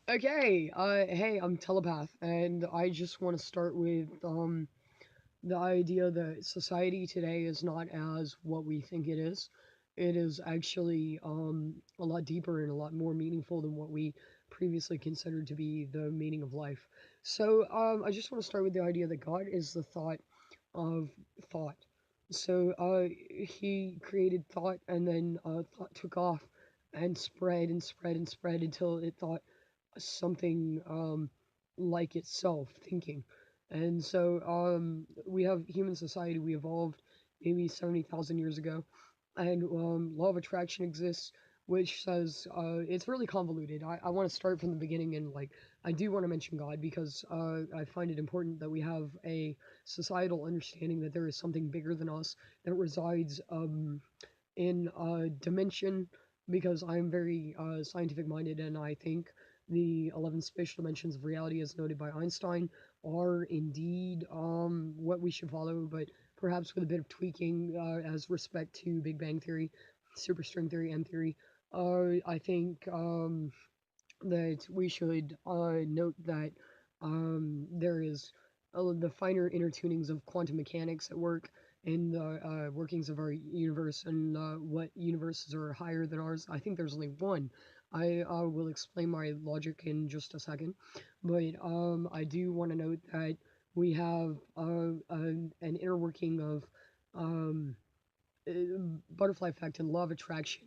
Okay, hey, I'm Telepath, and I just want to start with the idea that society today is not as what we think it is. It is actually a lot deeper and a lot more meaningful than what we previously considered to be the meaning of life. So I just want to start with the idea that God is the thought of thought. So he created thought, and then thought took off and spread and spread and spread until it thought something like itself thinking. And so we have human society, we evolved maybe 70,000 years ago, and law of attraction exists, which says it's really convoluted. I want to start from the beginning, and like I do want to mention God because I find it important that we have a societal understanding that there is something bigger than us that resides in dimension, because I'm very scientific minded, and I think the 11 spatial dimensions of reality, as noted by Einstein, are indeed what we should follow, but perhaps with a bit of tweaking as respect to Big Bang Theory, superstring theory, M theory. I think that we should note that there is the finer inner tunings of quantum mechanics at work in the workings of our universe, and what universes are higher than ours. I think there's only one. I will explain my logic in just a second, but I do want to note that we have an inner working of um, uh, butterfly effect and law of attraction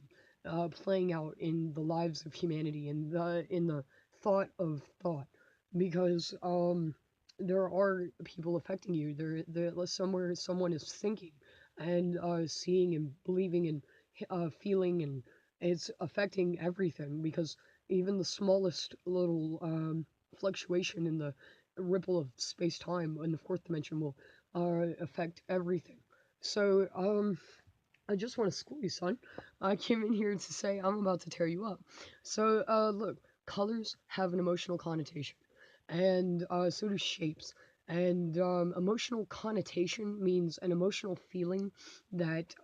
playing out in the lives of humanity and in the thought of thought, because there are people affecting you. There somewhere someone is thinking and seeing and believing and feeling, and it's affecting everything, because even the smallest little fluctuation in the ripple of space time in the fourth dimension will affect everything. So I just want to school you, son. I came in here to say I'm about to tear you up. So, look, colors have an emotional connotation, and so do shapes. And emotional connotation means an emotional feeling that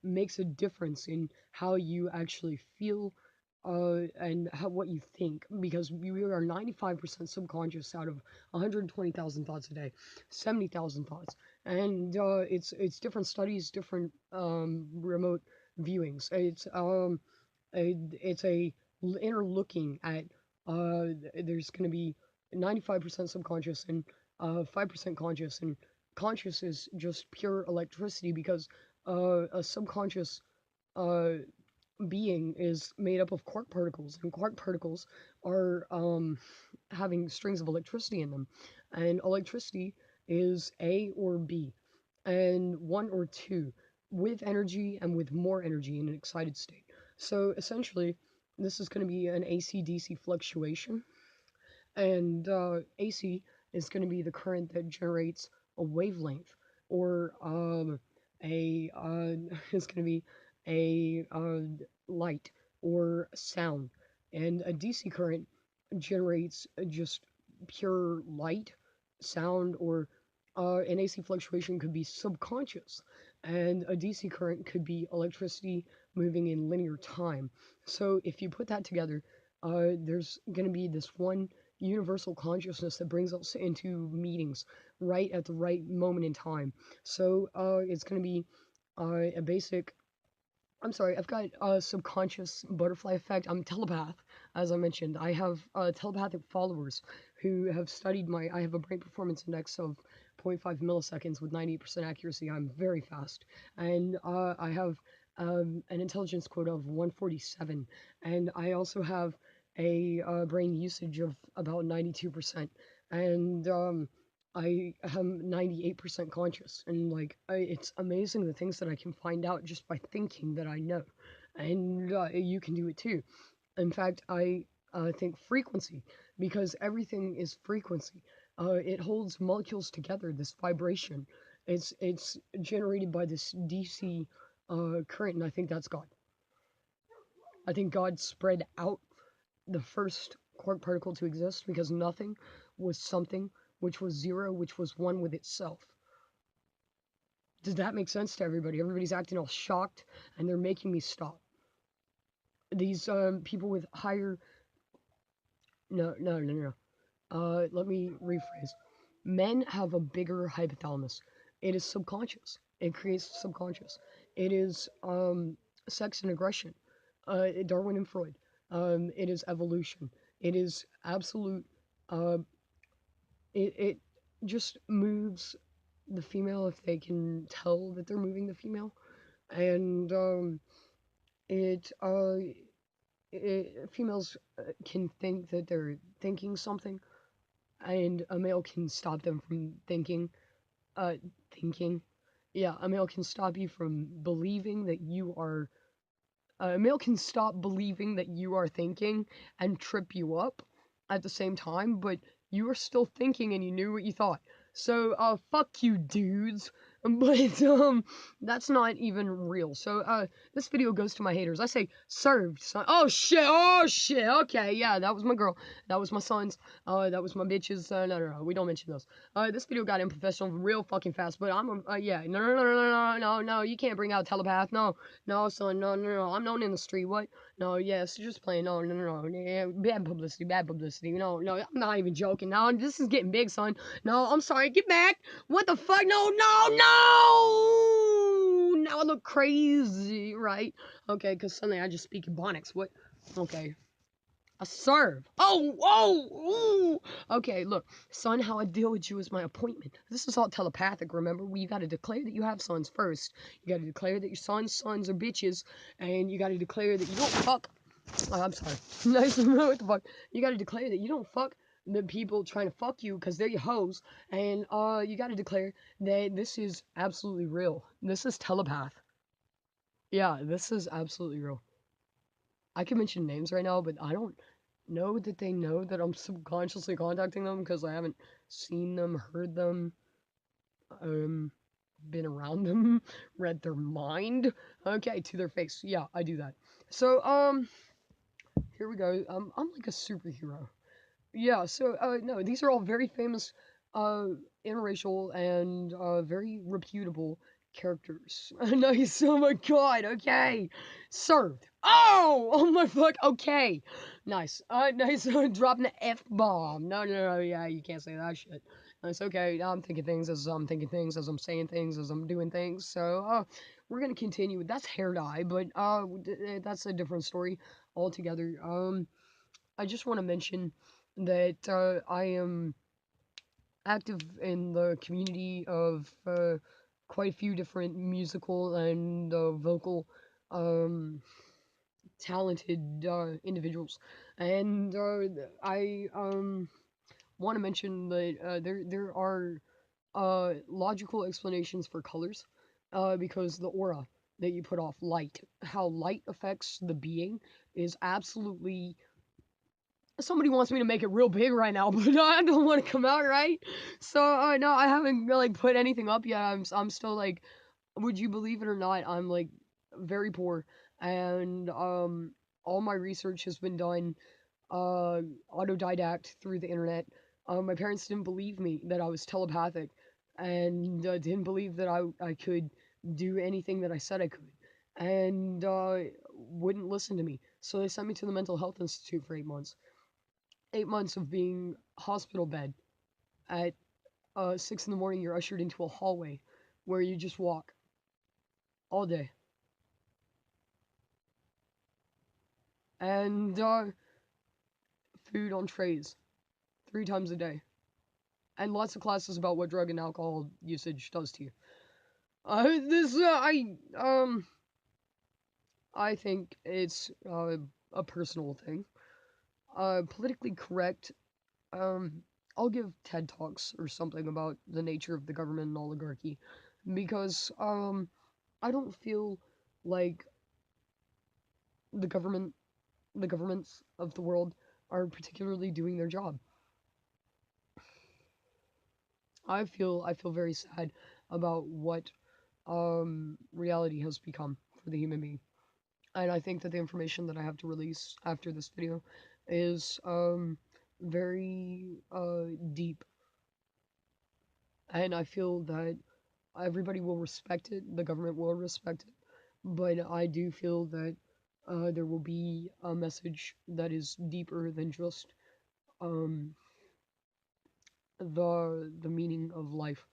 makes a difference in how you actually feel and what you think, because we are 95% subconscious out of 120,000 thoughts a day, 70,000 thoughts, and it's different studies, different remote viewings. It's a inner looking at there's going to be 95% subconscious and 5% conscious, and conscious is just pure electricity, because a subconscious uh, being is made up of quark particles, and quark particles are having strings of electricity in them, and electricity is A or B, and one or two, with energy and with more energy in an excited state. So essentially, this is going to be an AC DC fluctuation, and AC is going to be the current that generates a wavelength, or a is going to be a light or sound, and a DC current generates just pure light, sound, or an AC fluctuation could be subconscious, and a DC current could be electricity moving in linear time. So if you put that together, there's going to be this one universal consciousness that brings us into meetings right at the right moment in time. So it's going to be a basic. I'm sorry, I've got a subconscious butterfly effect. I'm a telepath, as I mentioned. I have telepathic followers who have studied my. I have a brain performance index of zero point 0.5 milliseconds with 98% accuracy. I'm very fast. And I have an intelligence quota of 147. And I also have a brain usage of about 92%. And I am 98% conscious, and like it's amazing the things that I can find out just by thinking that I know, and you can do it too. In fact, I think frequency, because everything is frequency. It holds molecules together. This vibration, it's generated by this DC current, and I think that's God. I think God spread out the first quark particle to exist, because nothing was something, which was zero, which was one with itself. Does that make sense to everybody? Everybody's acting all shocked, and they're making me stop. These people with higher no, no, no, no. Let me rephrase. Men have a bigger hypothalamus. It is subconscious. It creates subconscious. It is sex and aggression. Darwin and Freud. It is evolution. It is absolute. Uh, it just moves the female if they can tell that they're moving the female, and it females can think that they're thinking something, and a male can stop them from thinking. Uh, thinking. Yeah, a male can stop you from believing that you are. A male can stop believing that you are thinking and trip you up at the same time, but you were still thinking and you knew what you thought. So, fuck you, dudes. But, that's not even real. So, this video goes to my haters. I say, served, son. Oh shit, okay, yeah, that was my girl. That was my sons. That was my bitches. No, we don't mention those. This video got unprofessional real fucking fast, but yeah, no, you can't bring out telepath, no. No, son, no, I'm known in the street, what? No, yes, just playing, no, yeah, bad publicity, no, I'm not even joking, no, this is getting big, son, no, I'm sorry, get back, what the fuck, no, now I look crazy, right? Okay, because suddenly I just speak Ebonics, what? Okay. A serve. Okay, look, son, how I deal with you is my appointment. This is all telepathic, remember? You gotta declare that you have sons first. You gotta declare that your sons are bitches, and you gotta declare that you don't fuck. Oh, I'm sorry. Nice. What the fuck? You gotta declare that you don't fuck the people trying to fuck you because they're your hoes, and you gotta declare that this is absolutely real. This is telepath. Yeah, this is absolutely real. I can mention names right now, but I don't know that they know that I'm subconsciously contacting them because I haven't seen them, heard them, um, been around them, read their mind. Okay, to their face. Yeah, I do that. So, here we go. I'm like a superhero. Yeah, so, no, these are all very famous, uh, interracial and, very reputable characters. Nice, oh my god, okay. Served. Oh my fuck, okay. Nice, nice, dropping the F-bomb. No, yeah, you can't say that shit. Nice, okay, I'm thinking things as I'm thinking things, as I'm saying things, as I'm doing things, so, we're gonna continue. That's hair dye, but, that's a different story altogether. I just want to mention that I am active in the community of quite a few different musical and vocal um, talented individuals, and I want to mention that there are logical explanations for colors, because the aura that you put off, light, how light affects the being, is absolutely. Somebody wants me to make it real big right now, but I don't want to come out right. So no, I haven't like put anything up yet. I'm still like, would you believe it or not? I'm like very poor, and all my research has been done uh autodidact through the internet. My parents didn't believe me that I was telepathic, and didn't believe that I could do anything that I said I could, and wouldn't listen to me. So they sent me to the mental health institute for 8 months. 8 months of being hospital bed. At 6 in the morning, you're ushered into a hallway where you just walk all day, and food on trays 3 times a day, and lots of classes about what drug and alcohol usage does to you. This I think it's a personal thing. Politically correct. Um, I'll give TED Talks or something about the nature of the government and oligarchy, because I don't feel like the government, the governments of the world are particularly doing their job. I feel very sad about what reality has become for the human being. And I think that the information that I have to release after this video is very deep, and I feel that everybody will respect it, the government will respect it, but I do feel that there will be a message that is deeper than just um the meaning of life.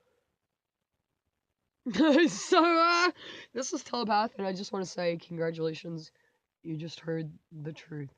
So this is Telepath, and I just want to say congratulations. You just heard the truth.